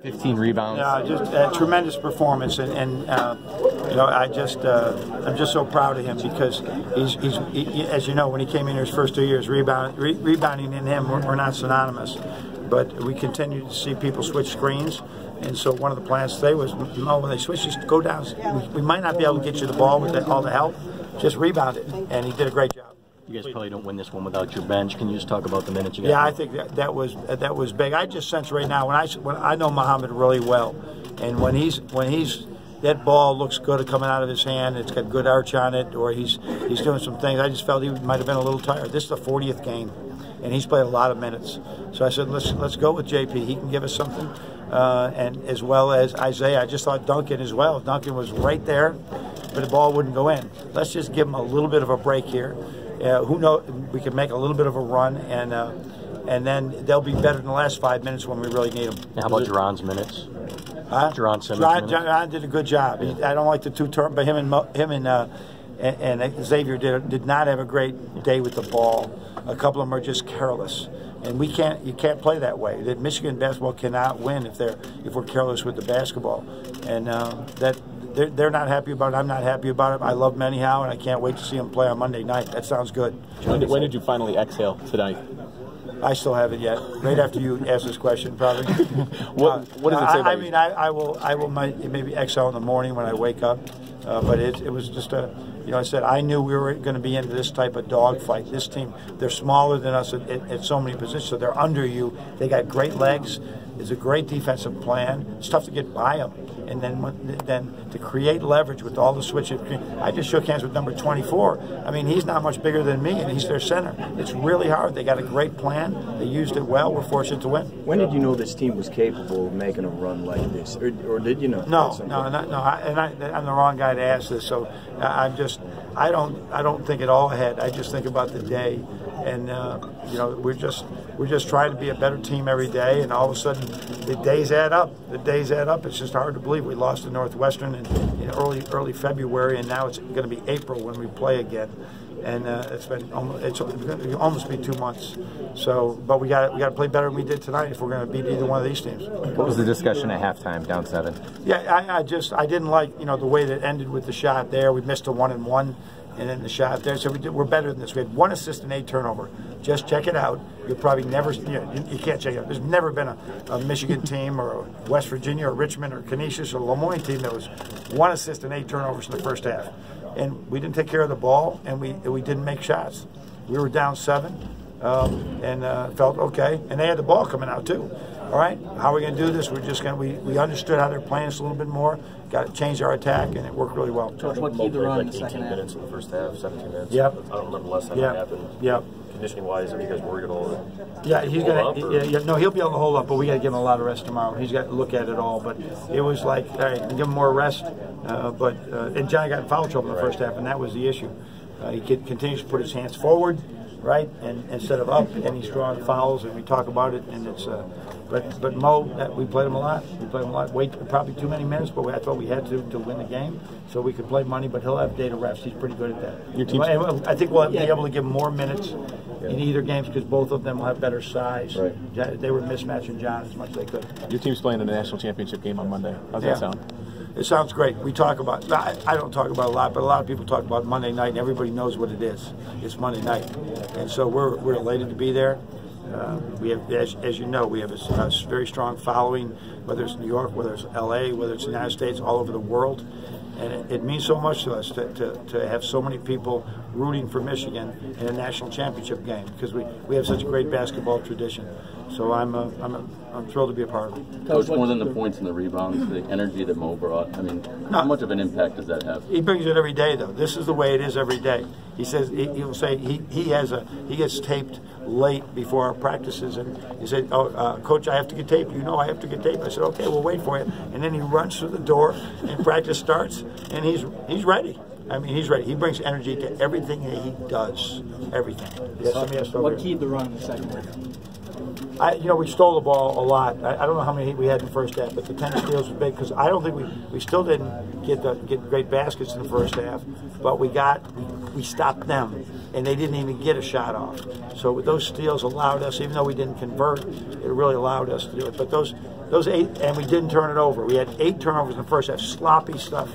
15 rebounds. Yeah, just a tremendous performance, and you know, I'm just so proud of him because he, as you know, when he came in here his first 2 years, rebounding and him were not synonymous, but we continue to see people switch screens. And so one of the plans today was, no, when they switch, just go down. We might not be able to get you the ball with all the help, just rebound it, and he did a great job. You guys probably don't win this one without your bench. Can you just talk about the minutes you got? Yeah, I think that was big. I just sense right now when I know Muhammad really well, and when he's that ball looks good coming out of his hand. It's got good arch on it, or he's doing some things. I just felt he might have been a little tired. This is the 40th game, and he's played a lot of minutes. So I said, let's go with JP. He can give us something, and as well as Isaiah. I just thought Duncan as well. Duncan was right there, but the ball wouldn't go in. Let's just give him a little bit of a break here. Who knows? We can make a little bit of a run, and then they'll be better than the last 5 minutes when we really need them. How about Jaron's minutes? Jaron Simmons. Jaron did a good job. I don't like the two terms, but him and Xavier did not have a great day with the ball. A couple of them are just careless, and you can't play that way. That Michigan basketball cannot win if we're careless with the basketball, and they're not happy about it. I'm not happy about it. I love them anyhow, and I can't wait to see them play on Monday night. That sounds good. When did you finally exhale tonight? I still haven't yet. Right after you ask this question, probably. What does it say about I mean, I will maybe exhale in the morning when I wake up. But it was just I said I knew we were going to be into this type of dogfight. This team, they're smaller than us at so many positions, so they're under you. They got great legs. It's a great defensive plan. It's tough to get by them. And then to create leverage with all the switches. I just shook hands with number 24. I mean, he's not much bigger than me, and he's their center. It's really hard. They got a great plan. They used it well. We're fortunate to win. When did you know this team was capable of making a run like this, or did you know? No. I'm the wrong guy to ask this. So I don't think it all ahead. I just think about the day, and we're just trying to be a better team every day, and all of a sudden the days add up. It's just hard to believe we lost to Northwestern in early February, and now it's going to be April when we play again, and it's going to almost be 2 months. So, but we got to play better than we did tonight if we're going to beat either one of these teams. What was the discussion at halftime, down 7? Yeah, I didn't like the way that ended with the shot there. We missed a 1-and-1. And then the shot there, so we're better than this. We had 1 assist and 8 turnover. Just check it out. You'll probably never, you can't check it out. There's never been a Michigan team or a West Virginia or Richmond or Canisius or Lemoyne team that was 1 assist and 8 turnovers in the first half. And we didn't take care of the ball, and we didn't make shots. We were down 7, and felt okay. And they had the ball coming out too. All right, how are we going to do this? We're just going to, we understood how they're playing us a little bit more, got to change our attack, and it worked really well. Coach, what keyed the run in the second 18 half? minutes in the first half, 17 minutes. Yep. I don't remember last time that happened. Yep. Conditioning-wise, are you guys worried at all? Yeah, he's going to. No, he'll be able to hold up, but we got to give him a lot of rest tomorrow. He's got to look at it all. But it was like, all right, give him more rest. And John got in foul trouble in the first half, and that was the issue. He continues to put his hands forward, right, and instead of up, and he's drawing fouls, and we talk about it, and it's. But Mo, we played him a lot. Probably too many minutes, but that's what we had to win the game, so we could play money. But he'll have day to rest. He's pretty good at that. I think we'll be able to give him more minutes in either games because both of them will have better size. Right. They were mismatching John as much as they could. Your team's playing in the national championship game on Monday. How's that sound? It sounds great. We talk about, I don't talk about it a lot, but a lot of people talk about Monday night, and everybody knows what it is. It's Monday night. And so we're elated to be there. We have, as you know, we have a very strong following, whether it's New York, whether it's LA, whether it's the United States, all over the world. And it means so much to us to have so many people rooting for Michigan in a national championship game because we have such a great basketball tradition. So I'm thrilled to be a part of it. Coach, more than the points and the rebounds, the energy that Mo brought. I mean, how much of an impact does that have? He brings it every day, though. This is the way it is every day. He says he'll say he gets taped late before our practices, and he said, "Oh, Coach, I have to get taped. You know, I have to get taped." I said, "Okay, we'll wait for you." And then he runs through the door, and practice starts, and he's ready. I mean, he's ready. He brings energy to everything that he does. Everything. Yes, what keyed the run in the second half? We stole the ball a lot. I don't know how many we had in the first half, but the 10 steals was big because I don't think we still didn't get great baskets in the first half, but we stopped them, and they didn't even get a shot off. So those steals allowed us, even though we didn't convert, it really allowed us to do it. But those those 8, and we didn't turn it over. We had 8 turnovers in the first half, sloppy stuff.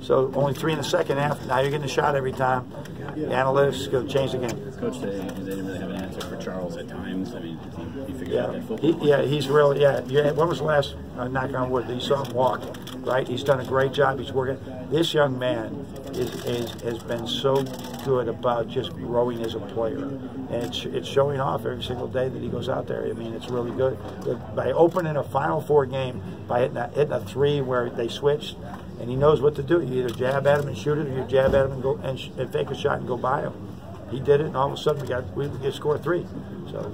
So only 3 in the second half. Now you're getting a shot every time. The analytics is going to change the game. Coach, they didn't really have an answer for Charles at times. I mean, he figured out that football. He's really, when was the last, knock on wood, that you saw him walk, right? He's done a great job. He's working. This young man has been so good about just growing as a player. And it's showing off every single day that he goes out there. I mean, it's really good. By opening a Final Four game, by hitting a 3 where they switched, and he knows what to do. You either jab at him and shoot it, or you jab at him and go and fake a shot and go by him. He did it, and all of a sudden we get score 3. So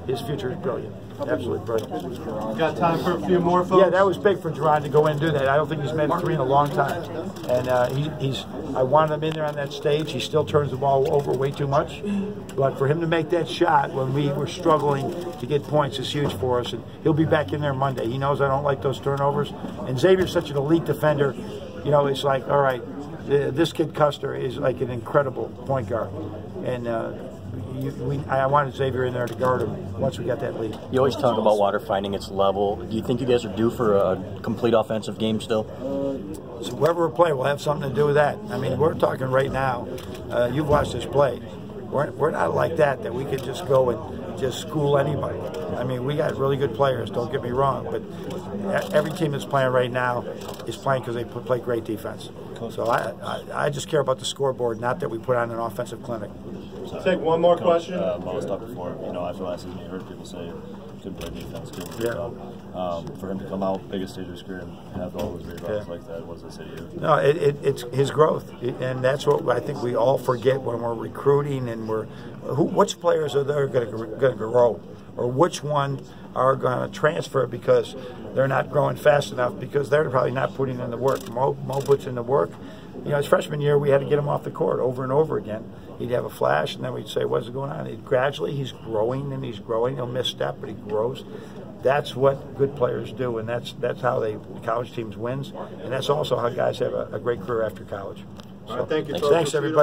his future is brilliant, absolutely brilliant. Got time for a few more, folks? Yeah, that was big for Gerard to go in and do that. I don't think he's made a 3 in a long time, and I wanted him in there on that stage. He still turns the ball over way too much, but for him to make that shot when we were struggling to get points is huge for us, and he'll be back in there Monday. He knows I don't like those turnovers, and Xavier's such an elite defender. You know, it's like, all right, this kid Custer is like an incredible point guard, and I wanted Xavier in there to guard him once we got that lead. You always talk about water finding its level. Do you think you guys are due for a complete offensive game still? So whoever we play will have something to do with that. I mean, we're talking right now. You've watched us play. We're not like that we could just go and just school anybody. I mean, we got really good players, don't get me wrong, but every team that's playing right now is playing because they play great defense. So I just care about the scoreboard, not that we put on an offensive clinic. Take one more question. Mo was talking before. After last season, you heard people say couldn't play defense, couldn't play for him to come out, biggest stage of his career, and have all those rebounds like that, what does that say to you? No, it's his growth, and that's what I think we all forget when we're recruiting, and which players are there going to grow, or which one are going to transfer because they're not growing fast enough because they're probably not putting in the work. Mo puts in the work. His freshman year, we had to get him off the court over and over again. He'd have a flash, and then we'd say, what's going on? Gradually, he's growing, and he's growing. He'll misstep, but he grows. That's what good players do, and that's how the college teams wins, and that's also how guys have a great career after college. All right, thank you. Thanks everybody.